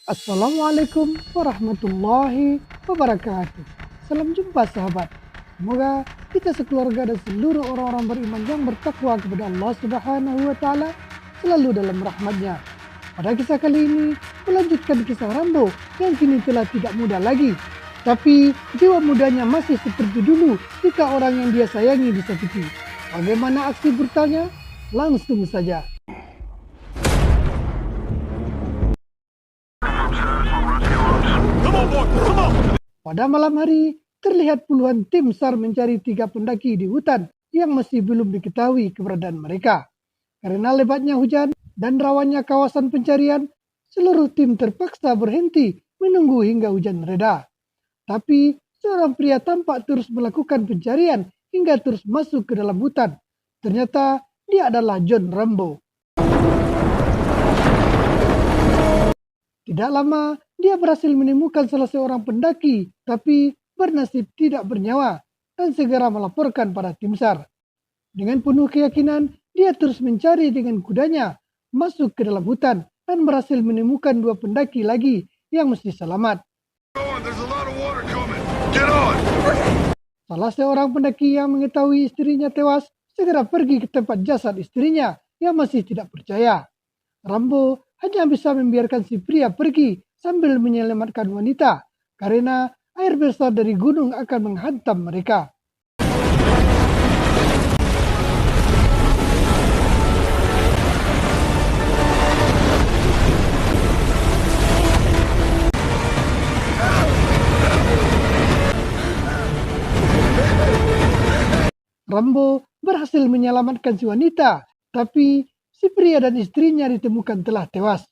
Assalamualaikum warahmatullahi wabarakatuh. Salam jumpa sahabat. Semoga kita sekeluarga dan seluruh orang-orang beriman yang bertakwa kepada Allah Subhanahu wa taala selalu dalam rahmatnya. Pada kisah kali ini melanjutkan kisah Rambo yang kini telah tidak muda lagi. Tapi jiwa mudanya masih seperti dulu jika orang yang dia sayangi disakiti. Bagaimana aksi brutalnya? Langsung saja. Pada malam hari, terlihat puluhan tim SAR mencari 3 pendaki di hutan yang masih belum diketahui keberadaan mereka. Karena lebatnya hujan dan rawannya kawasan pencarian, seluruh tim terpaksa berhenti menunggu hingga hujan reda. Tapi seorang pria tampak terus melakukan pencarian hingga terus masuk ke dalam hutan. Ternyata dia adalah John Rambo. Tidak lama, dia berhasil menemukan salah seorang pendaki, tapi bernasib tidak bernyawa dan segera melaporkan pada tim SAR. Dengan penuh keyakinan, dia terus mencari dengan kudanya, masuk ke dalam hutan dan berhasil menemukan 2 pendaki lagi yang mesti selamat. Salah seorang pendaki yang mengetahui istrinya tewas segera pergi ke tempat jasad istrinya yang masih tidak percaya. Rambo hanya bisa membiarkan si pria pergi sambil menyelamatkan wanita karena air besar dari gunung akan menghantam mereka. Rambo berhasil menyelamatkan si wanita, tapi si pria dan istrinya ditemukan telah tewas.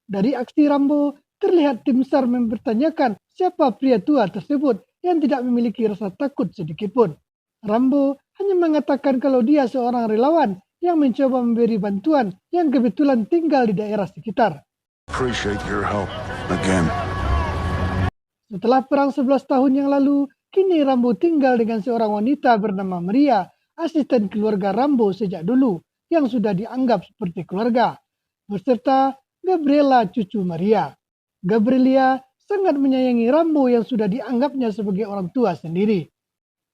Dari aksi Rambo, terlihat tim SAR mempertanyakan siapa pria tua tersebut yang tidak memiliki rasa takut sedikitpun. Rambo hanya mengatakan kalau dia seorang relawan yang mencoba memberi bantuan yang kebetulan tinggal di daerah sekitar. Appreciate your help again. Setelah perang 11 tahun yang lalu, kini Rambo tinggal dengan seorang wanita bernama Maria, asisten keluarga Rambo sejak dulu, yang sudah dianggap seperti keluarga, beserta Gabriela, cucu Maria. Gabriela sangat menyayangi Rambo yang sudah dianggapnya sebagai orang tua sendiri.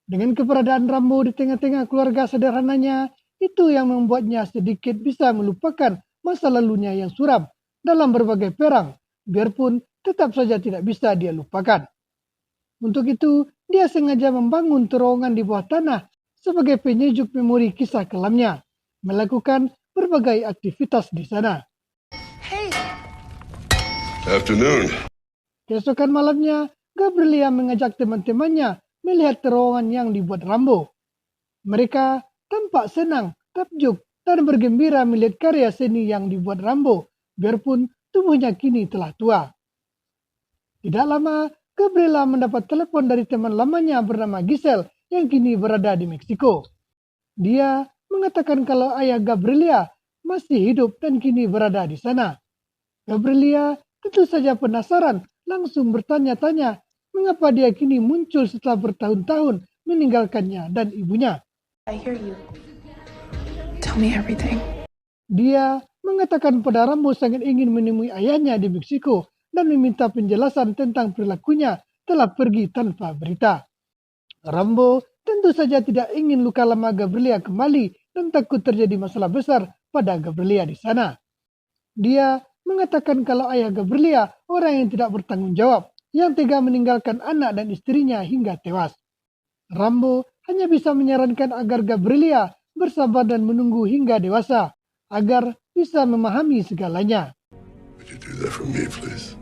Dengan keberadaan Rambo di tengah-tengah keluarga sederhananya, itu yang membuatnya sedikit bisa melupakan masa lalunya yang suram dalam berbagai perang, biarpun tetap saja tidak bisa dia lupakan. Untuk itu, dia sengaja membangun terowongan di bawah tanah sebagai penyejuk memori kisah kelamnya, melakukan berbagai aktivitas di sana. Afternoon. Keesokan malamnya, Gabriela mengajak teman-temannya melihat terowongan yang dibuat Rambo. Mereka tampak senang, takjub, dan bergembira melihat karya seni yang dibuat Rambo, biarpun tubuhnya kini telah tua. Tidak lama, Gabriela mendapat telepon dari teman lamanya bernama Giselle yang kini berada di Meksiko. Dia mengatakan kalau ayah Gabriela masih hidup dan kini berada di sana. Gabriela tentu saja penasaran, langsung bertanya-tanya mengapa dia kini muncul setelah bertahun-tahun meninggalkannya dan ibunya. I hear you. Tell me everything. Dia mengatakan pada Rambo sangat ingin menemui ayahnya di Meksiko dan meminta penjelasan tentang perilakunya telah pergi tanpa berita. Rambo tentu saja tidak ingin luka lama Gabriela kembali dan takut terjadi masalah besar pada Gabriela di sana. Dia mengatakan kalau ayah Gabriela orang yang tidak bertanggung jawab, yang tega meninggalkan anak dan istrinya hingga tewas. Rambo hanya bisa menyarankan agar Gabriela bersabar dan menunggu hingga dewasa, agar bisa memahami segalanya. Would you do that for me, please?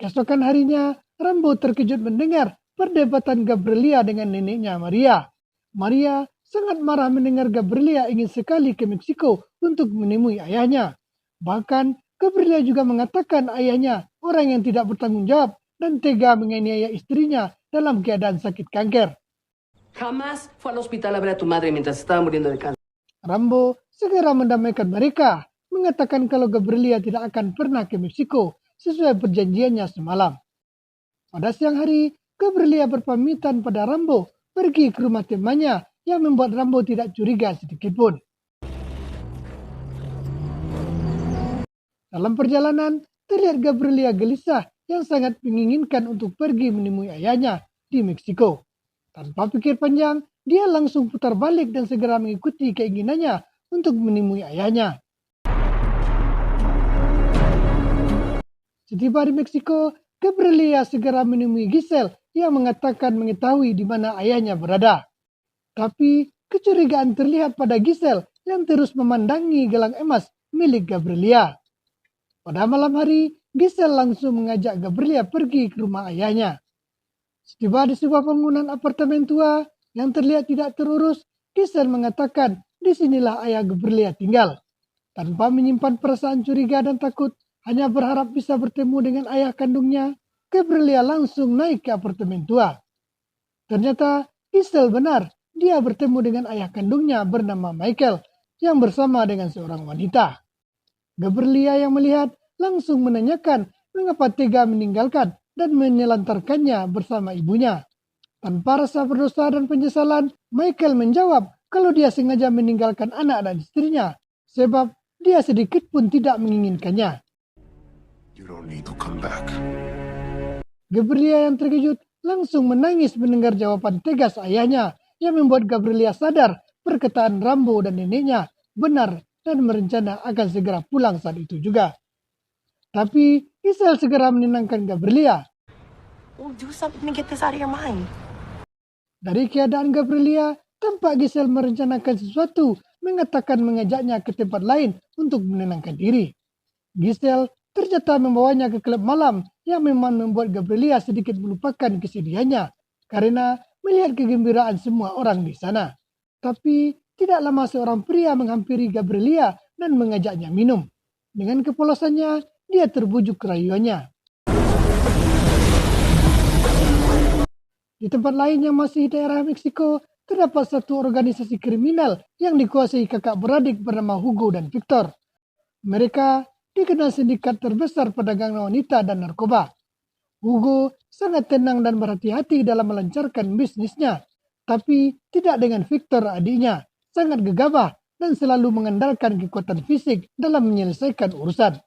Keesokan harinya, Rambo terkejut mendengar perdebatan Gabriela dengan neneknya Maria. Maria sangat marah mendengar Gabriela ingin sekali ke Meksiko untuk menemui ayahnya. Bahkan, Gabriela juga mengatakan ayahnya orang yang tidak bertanggung jawab dan tega menganiaya istrinya dalam keadaan sakit kanker. Jamás fue al hospital a ver a tu madre mientras estaba muriendo de cáncer. Rambo segera mendamaikan mereka, mengatakan kalau Gabriela tidak akan pernah ke Meksiko sesuai perjanjiannya semalam. Pada siang hari, Gabriela berpamitan pada Rambo pergi ke rumah temannya yang membuat Rambo tidak curiga sedikitpun. Dalam perjalanan, terlihat Gabriela gelisah yang sangat menginginkan untuk pergi menemui ayahnya di Meksiko. Tanpa pikir panjang, dia langsung putar balik dan segera mengikuti keinginannya untuk menemui ayahnya. Setiba di Meksiko, Gabriela segera menemui Giselle yang mengatakan mengetahui di mana ayahnya berada. Tapi kecurigaan terlihat pada Giselle yang terus memandangi gelang emas milik Gabriela. Pada malam hari, Giselle langsung mengajak Gabriela pergi ke rumah ayahnya. Setiba di sebuah bangunan apartemen tua yang terlihat tidak terurus, Giselle mengatakan disinilah ayah Gabriela tinggal. Tanpa menyimpan perasaan curiga dan takut, hanya berharap bisa bertemu dengan ayah kandungnya, Gabriela langsung naik ke apartemen tua. Ternyata Giselle benar, dia bertemu dengan ayah kandungnya bernama Michael yang bersama dengan seorang wanita. Gabriela yang melihat langsung menanyakan mengapa tega meninggalkan dan menelantarkannya bersama ibunya. Tanpa rasa berdosa dan penyesalan, Michael menjawab kalau dia sengaja meninggalkan anak dan istrinya, sebab dia sedikit pun tidak menginginkannya. You don't need to come back. Gabriela yang terkejut langsung menangis mendengar jawaban tegas ayahnya yang membuat Gabriela sadar perkataan Rambo dan neneknya benar dan merencana akan segera pulang saat itu juga. Tapi Giselle segera menenangkan Gabriela. Well, do something to get this out of your mind. Dari keadaan Gabriela, tampak Giselle merencanakan sesuatu, mengatakan mengajaknya ke tempat lain untuk menenangkan diri. Giselle ternyata membawanya ke klub malam yang memang membuat Gabriela sedikit melupakan kesedihannya karena melihat kegembiraan semua orang di sana. Tapi tidak lama seorang pria menghampiri Gabriela dan mengajaknya minum. Dengan kepolosannya, dia terbujuk rayuannya. Di tempat lain yang masih daerah Meksiko, terdapat satu organisasi kriminal yang dikuasai kakak beradik bernama Hugo dan Victor. Mereka dikenal sindikat terbesar perdagangan wanita dan narkoba. Hugo sangat tenang dan berhati-hati dalam melancarkan bisnisnya, tapi tidak dengan Victor adiknya, sangat gegabah dan selalu mengandalkan kekuatan fisik dalam menyelesaikan urusan.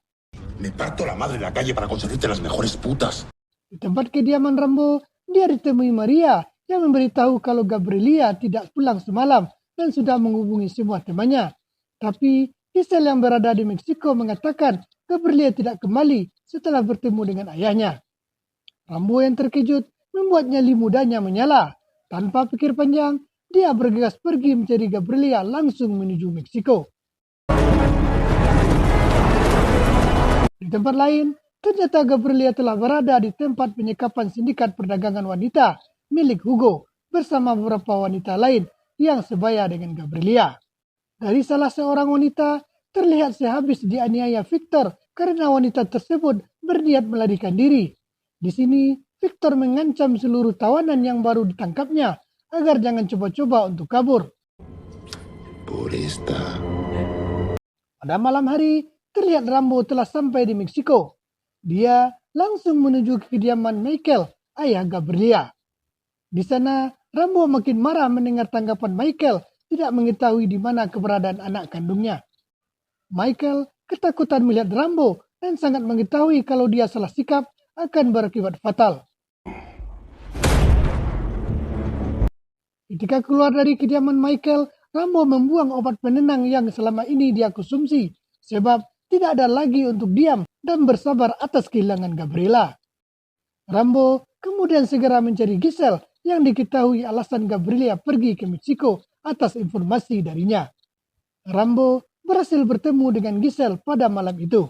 Me parto la madre en la calle para conseguirte las mejores putas. Di tempat kediaman Rambo, dia ditemui Maria yang memberitahu kalau Gabriela tidak pulang semalam dan sudah menghubungi semua temannya. Tapi Giselle yang berada di Meksiko mengatakan Gabriela tidak kembali setelah bertemu dengan ayahnya. Rambo yang terkejut membuat nyali mudanya menyala. Tanpa pikir panjang, dia bergegas pergi mencari Gabriela langsung menuju Meksiko. Di tempat lain, ternyata Gabriela telah berada di tempat penyekapan sindikat perdagangan wanita milik Hugo bersama beberapa wanita lain yang sebaya dengan Gabriela. Dari salah seorang wanita, terlihat sehabis dianiaya Victor karena wanita tersebut berniat melarikan diri. Di sini, Victor mengancam seluruh tawanan yang baru ditangkapnya agar jangan coba-coba untuk kabur. Purista. Pada malam hari, terlihat Rambo telah sampai di Meksiko. Dia langsung menuju ke kediaman Michael, ayah Gabriela. Di sana, Rambo makin marah mendengar tanggapan Michael tidak mengetahui di mana keberadaan anak kandungnya. Michael ketakutan melihat Rambo dan sangat mengetahui kalau dia salah sikap akan berakibat fatal. Ketika keluar dari kediaman Michael, Rambo membuang obat penenang yang selama ini dia konsumsi, sebab tidak ada lagi untuk diam dan bersabar atas kehilangan Gabriela. Rambo kemudian segera mencari Giselle yang diketahui alasan Gabriela pergi ke Meksiko atas informasi darinya. Rambo berhasil bertemu dengan Giselle pada malam itu.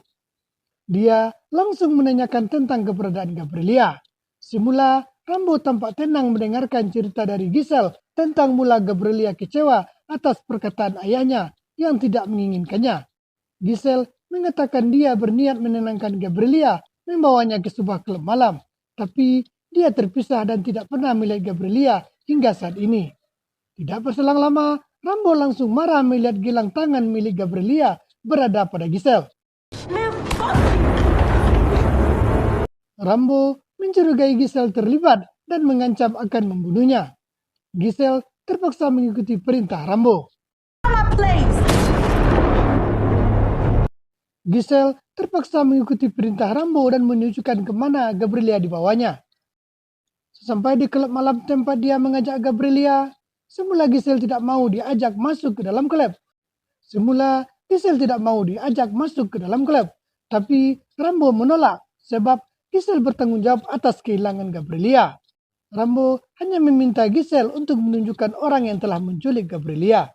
Dia langsung menanyakan tentang keberadaan Gabriela. Semula, Rambo tampak tenang mendengarkan cerita dari Giselle tentang mula Gabriela kecewa atas perkataan ayahnya yang tidak menginginkannya. Giselle mengatakan dia berniat menenangkan Gabriela, membawanya ke sebuah klub malam. Tapi dia terpisah dan tidak pernah melihat Gabriela hingga saat ini. Tidak berselang lama, Rambo langsung marah melihat gelang tangan milik Gabriela berada pada Giselle. Rambo mencurigai Giselle terlibat dan mengancam akan membunuhnya. Giselle terpaksa mengikuti perintah Rambo. Giselle terpaksa mengikuti perintah Rambo dan menunjukkan kemana Gabriela dibawanya. Sesampai di klub malam tempat dia mengajak Gabriela, semula Giselle tidak mau diajak masuk ke dalam klub. Tapi Rambo menolak sebab Giselle bertanggung jawab atas kehilangan Gabriela. Rambo hanya meminta Giselle untuk menunjukkan orang yang telah menculik Gabriela.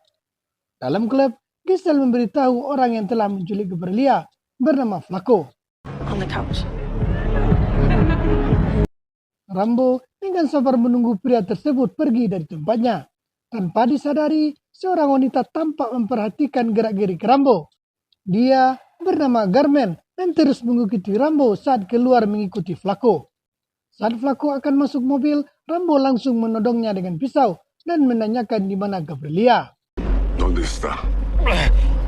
Dalam klub, Giselle memberitahu orang yang telah menculik Gabriela bernama Flaco. On the couch. Rambo dengan sabar menunggu pria tersebut pergi dari tempatnya. Tanpa disadari, seorang wanita tampak memperhatikan gerak-gerik Rambo. Dia bernama Carmen dan terus mengikuti Rambo saat keluar mengikuti Flaco. Saat Flaco akan masuk mobil, Rambo langsung menodongnya dengan pisau dan menanyakan di mana Gabriela. ¿Dónde está?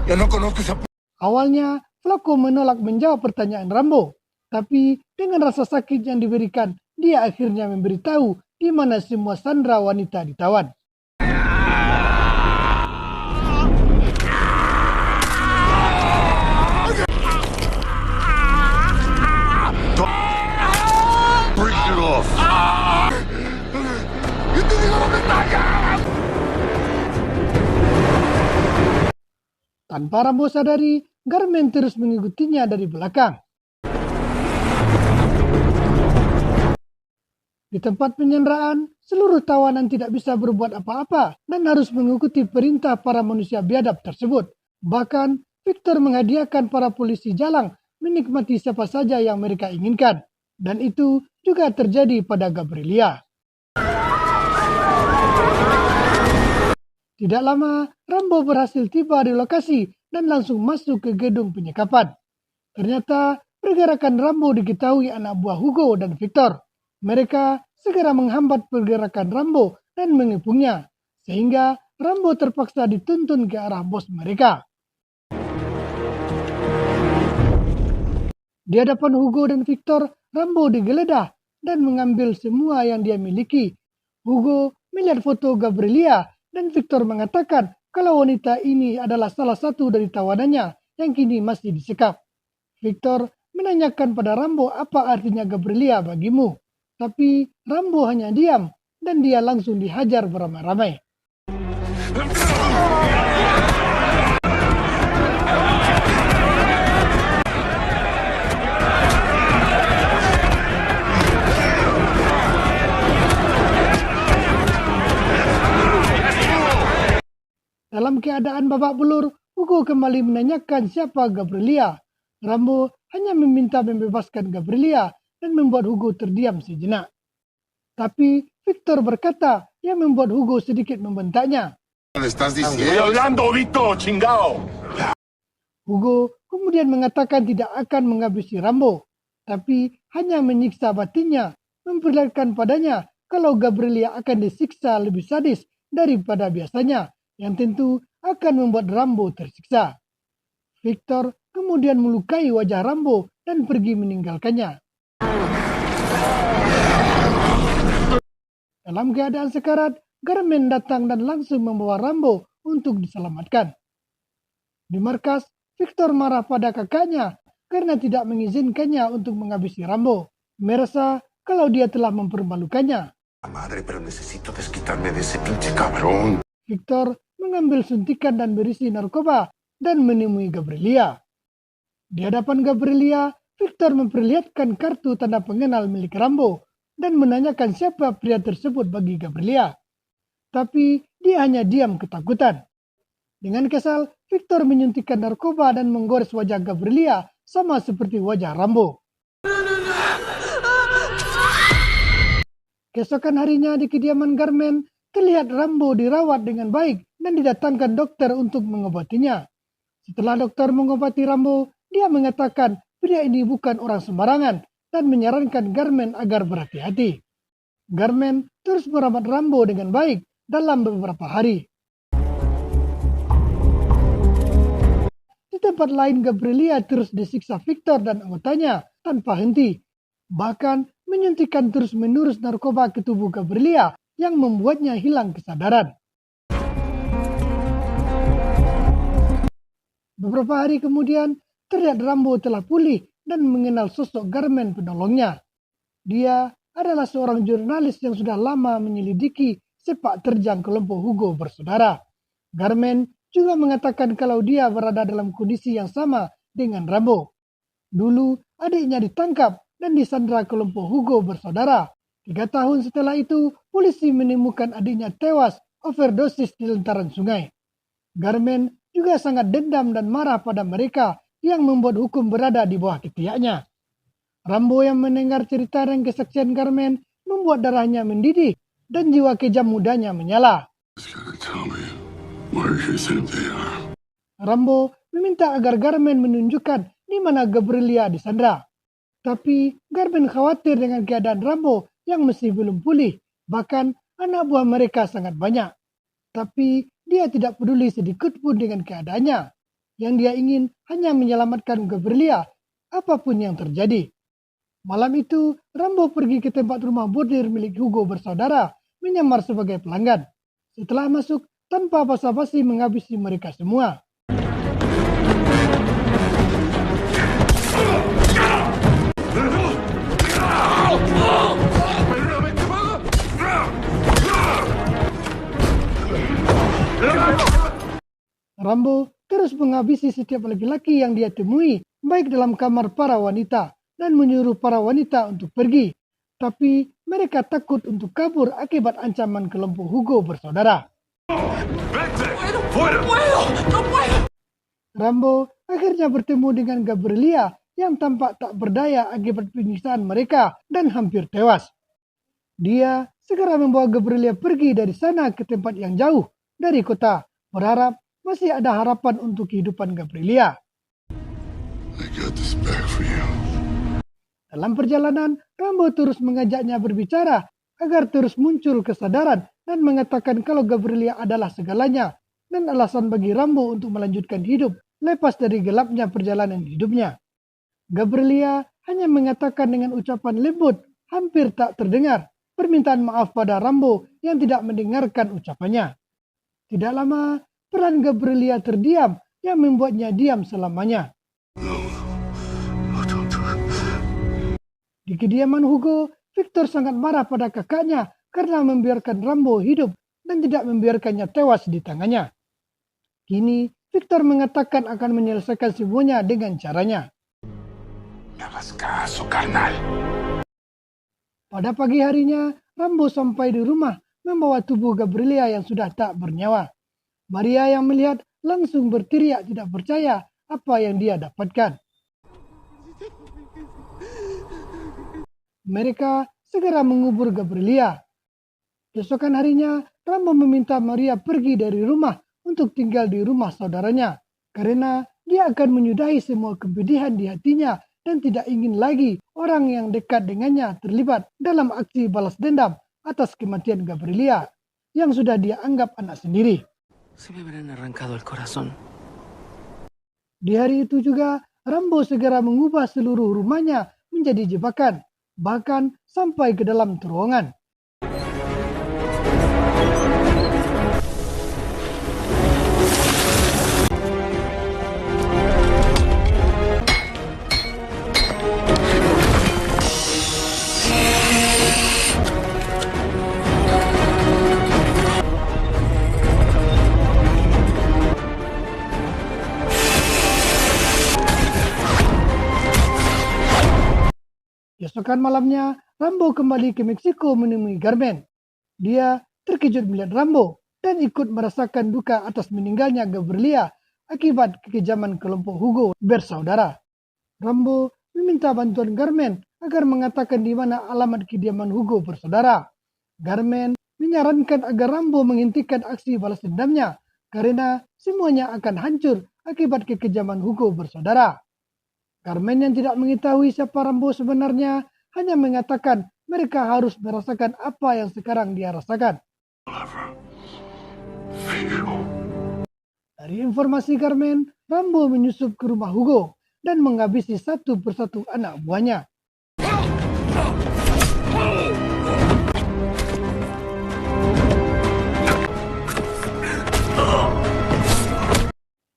Ya no conozco esa... Awalnya, Flaco menolak menjawab pertanyaan Rambo. Tapi dengan rasa sakit yang diberikan, dia akhirnya memberitahu di mana semua sandera wanita ditawan. Break it off. Yo te digo dónde está ya. Tanpa Rambo sadari, Carmen terus mengikutinya dari belakang. Di tempat penyanderaan, seluruh tawanan tidak bisa berbuat apa-apa dan harus mengikuti perintah para manusia biadab tersebut. Bahkan, Victor menghadiahkan para polisi jalang menikmati siapa saja yang mereka inginkan. Dan itu juga terjadi pada Gabriela. Tidak lama, Rambo berhasil tiba di lokasi dan langsung masuk ke gedung penyekapan. Ternyata, pergerakan Rambo diketahui anak buah Hugo dan Victor. Mereka segera menghambat pergerakan Rambo dan mengepungnya, sehingga Rambo terpaksa dituntun ke arah bos mereka. Di hadapan Hugo dan Victor, Rambo digeledah dan mengambil semua yang dia miliki. Hugo melihat foto Gabriela dan Victor mengatakan kalau wanita ini adalah salah satu dari tawanannya yang kini masih disekap. Victor menanyakan pada Rambo apa artinya Gabriela bagimu. Tapi Rambo hanya diam dan dia langsung dihajar beramai-ramai. Dalam keadaan babak belur, Hugo kembali menanyakan siapa Gabriela. Rambo hanya meminta membebaskan Gabriela dan membuat Hugo terdiam sejenak. Tapi Victor berkata yang membuat Hugo sedikit membentaknya. ¿Qué estás diciendo? Estoy hablando, Vito, chingao. Hugo kemudian mengatakan tidak akan menghabisi Rambo, tapi hanya menyiksa batinnya, memperlihatkan padanya kalau Gabriela akan disiksa lebih sadis daripada biasanya, yang tentu akan membuat Rambo tersiksa. Victor kemudian melukai wajah Rambo dan pergi meninggalkannya. Dalam keadaan sekarat, Carmen datang dan langsung membawa Rambo untuk diselamatkan. Di markas, Victor marah pada kakaknya karena tidak mengizinkannya untuk menghabisi Rambo. Merasa kalau dia telah mempermalukannya. Madre, pero necesito desquitarme de ese pinche cabrón. Victor mengambil suntikan dan berisi narkoba dan menemui Gabriela. Di hadapan Gabriela, Victor memperlihatkan kartu tanda pengenal milik Rambo dan menanyakan siapa pria tersebut bagi Gabriela. Tapi dia hanya diam ketakutan. Dengan kesal, Victor menyuntikkan narkoba dan menggores wajah Gabriela sama seperti wajah Rambo. Keesokan harinya di kediaman Carmen, terlihat Rambo dirawat dengan baik dan didatangkan dokter untuk mengobatinya. Setelah dokter mengobati Rambo, dia mengatakan pria ini bukan orang sembarangan dan menyarankan Carmen agar berhati-hati. Carmen terus merawat Rambo dengan baik dalam beberapa hari. Di tempat lain, Gabriela terus disiksa Victor dan anggotanya tanpa henti. Bahkan menyuntikkan terus-menerus narkoba ke tubuh Gabriela yang membuatnya hilang kesadaran. Beberapa hari kemudian, terlihat Rambo telah pulih dan mengenal sosok Garmen penolongnya. Dia adalah seorang jurnalis yang sudah lama menyelidiki sepak terjang kelompok Hugo bersaudara. Garmen juga mengatakan kalau dia berada dalam kondisi yang sama dengan Rambo. Dulu adiknya ditangkap dan disandra kelompok Hugo bersaudara. 3 tahun setelah itu, polisi menemukan adiknya tewas overdosis di lantaran sungai. Garmen juga sangat dendam dan marah pada mereka yang membuat hukum berada di bawah ketiaknya. Rambo yang mendengar cerita dan kesaksian Garmen membuat darahnya mendidih dan jiwa kejam mudanya menyala. Rambo meminta agar Garmen menunjukkan di mana Gabriela disandra. Tapi Garmen khawatir dengan keadaan Rambo yang masih belum pulih. Bahkan anak buah mereka sangat banyak. Tapi dia tidak peduli sedikit pun dengan keadaannya. Yang dia ingin hanya menyelamatkan Gabriela apapun yang terjadi. Malam itu, Rambo pergi ke tempat rumah bordir milik Hugo bersaudara, menyamar sebagai pelanggan. Setelah masuk, tanpa basa-basi menghabisi mereka semua. Rambo terus menghabisi setiap laki-laki yang dia temui, baik dalam kamar para wanita, dan menyuruh para wanita untuk pergi. Tapi mereka takut untuk kabur akibat ancaman kelompok Hugo bersaudara. Rambo akhirnya bertemu dengan Gabriela yang tampak tak berdaya akibat penyiksaan mereka dan hampir tewas. Dia segera membawa Gabriela pergi dari sana ke tempat yang jauh dari kota, berharap masih ada harapan untuk kehidupan Gabriela. Dalam perjalanan, Rambo terus mengajaknya berbicara agar terus muncul kesadaran dan mengatakan kalau Gabriela adalah segalanya dan alasan bagi Rambo untuk melanjutkan hidup lepas dari gelapnya perjalanan hidupnya. Gabriela hanya mengatakan dengan ucapan lembut, hampir tak terdengar, permintaan maaf pada Rambo yang tidak mendengarkan ucapannya. Tidak lama, peran Gabriela terdiam yang membuatnya diam selamanya. Di kediaman Hugo, Victor sangat marah pada kakaknya karena membiarkan Rambo hidup dan tidak membiarkannya tewas di tangannya. Kini, Victor mengatakan akan menyelesaikan semuanya dengan caranya. Pada pagi harinya, Rambo sampai di rumah membawa tubuh Gabriela yang sudah tak bernyawa. Maria yang melihat langsung berteriak tidak percaya apa yang dia dapatkan. Mereka segera mengubur Gabriela. Keesokan harinya, Rambo meminta Maria pergi dari rumah untuk tinggal di rumah saudaranya karena dia akan menyudahi semua kepedihan di hatinya dan tidak ingin lagi orang yang dekat dengannya terlibat dalam aksi balas dendam atas kematian Gabriela yang sudah dia anggap anak sendiri. Se me habrán arrancado el corazón. Di hari itu juga, Rambo segera mengubah seluruh rumahnya menjadi jebakan, bahkan sampai ke dalam terowongan. Keesokan malamnya, Rambo kembali ke Meksiko menemui Garmen. Dia terkejut melihat Rambo dan ikut merasakan duka atas meninggalnya Gabriela akibat kekejaman kelompok Hugo bersaudara. Rambo meminta bantuan Garmen agar mengatakan di mana alamat kediaman Hugo bersaudara. Garmen menyarankan agar Rambo menghentikan aksi balas dendamnya karena semuanya akan hancur akibat kekejaman Hugo bersaudara. Garmen yang tidak mengetahui siapa Rambo sebenarnya hanya mengatakan mereka harus merasakan apa yang sekarang dia rasakan. Dari informasi Garmen, Rambo menyusup ke rumah Hugo dan menghabisi satu persatu anak buahnya.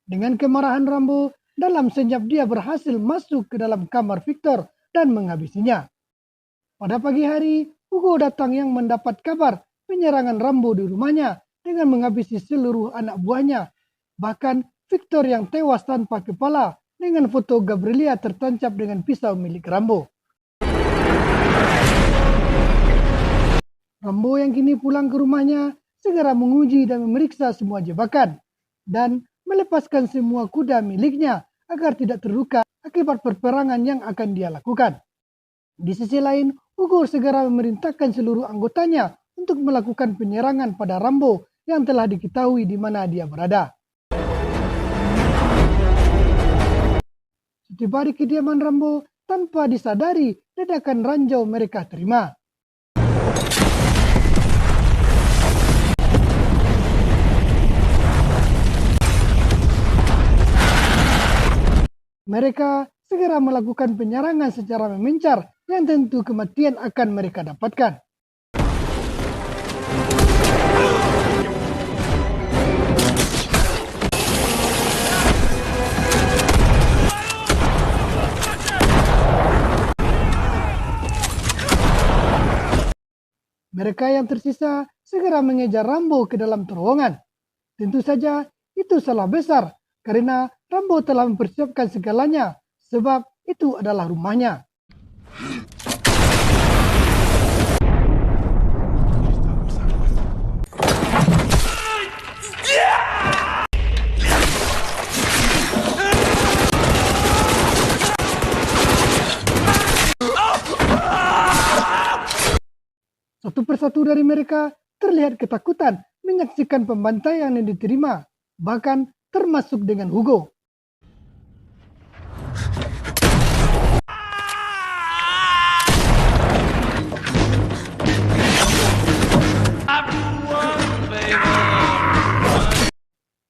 Dengan kemarahan Rambo, dalam senyap dia berhasil masuk ke dalam kamar Victor dan menghabisinya. Pada pagi hari, Hugo datang yang mendapat kabar penyerangan Rambo di rumahnya dengan menghabisi seluruh anak buahnya. Bahkan Victor yang tewas tanpa kepala dengan foto Gabriela tertancap dengan pisau milik Rambo. Rambo yang kini pulang ke rumahnya segera menguji dan memeriksa semua jebakan dan melepaskan semua kuda miliknya agar tidak terluka akibat perperangan yang akan dia lakukan. Di sisi lain, Hugo segera memerintahkan seluruh anggotanya untuk melakukan penyerangan pada Rambo yang telah diketahui di mana dia berada. Setiba di kediaman Rambo, tanpa disadari, ledakan ranjau mereka terima. Mereka segera melakukan penyerangan secara memencar yang tentu kematian akan mereka dapatkan. Mereka yang tersisa segera mengejar Rambo ke dalam terowongan. Tentu saja itu salah besar karena Rambo telah mempersiapkan segalanya sebab itu adalah rumahnya. Satu persatu dari mereka terlihat ketakutan menyaksikan pembantaian yang diterima, bahkan termasuk dengan Hugo.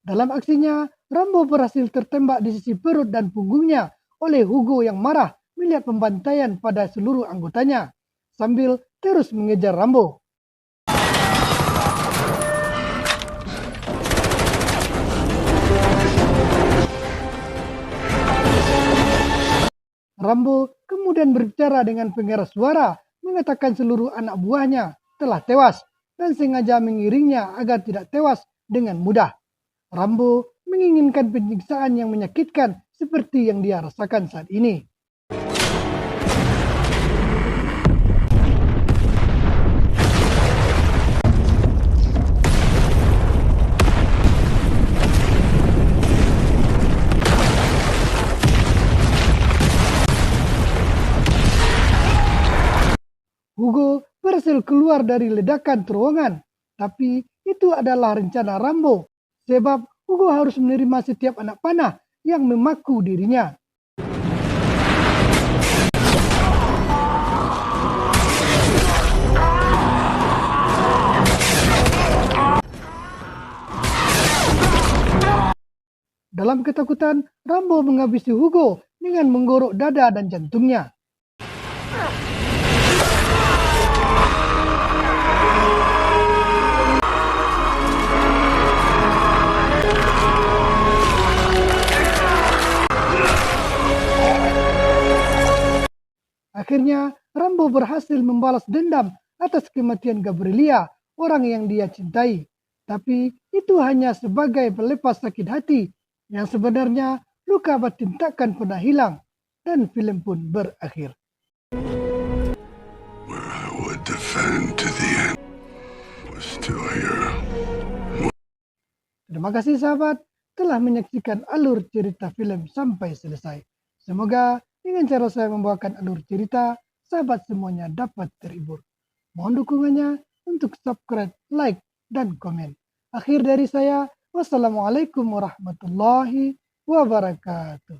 Dalam aksinya, Rambo berhasil tertembak di sisi perut dan punggungnya oleh Hugo yang marah melihat pembantaian pada seluruh anggotanya, sambil terus mengejar Rambo. Rambo kemudian berbicara dengan pengeras suara, mengatakan seluruh anak buahnya telah tewas dan sengaja mengiringnya agar tidak tewas dengan mudah. Rambo menginginkan penyiksaan yang menyakitkan seperti yang dia rasakan saat ini. Hugo berhasil keluar dari ledakan terowongan, tapi itu adalah rencana Rambo, sebab Hugo harus menerima setiap anak panah yang memaku dirinya. Dalam ketakutan, Rambo menghabisi Hugo dengan menggorok dada dan jantungnya. Akhirnya, Rambo berhasil membalas dendam atas kematian Gabriela, orang yang dia cintai. Tapi itu hanya sebagai pelepas sakit hati, yang sebenarnya luka batin takkan pernah hilang, dan film pun berakhir. Where I would defend to the end was still here. Terima kasih sahabat telah menyaksikan alur cerita film sampai selesai. Semoga dengan cara saya membawakan alur cerita, sahabat semuanya dapat terhibur. Mohon dukungannya untuk subscribe, like, dan komen. Akhir dari saya, wassalamualaikum warahmatullahi wabarakatuh.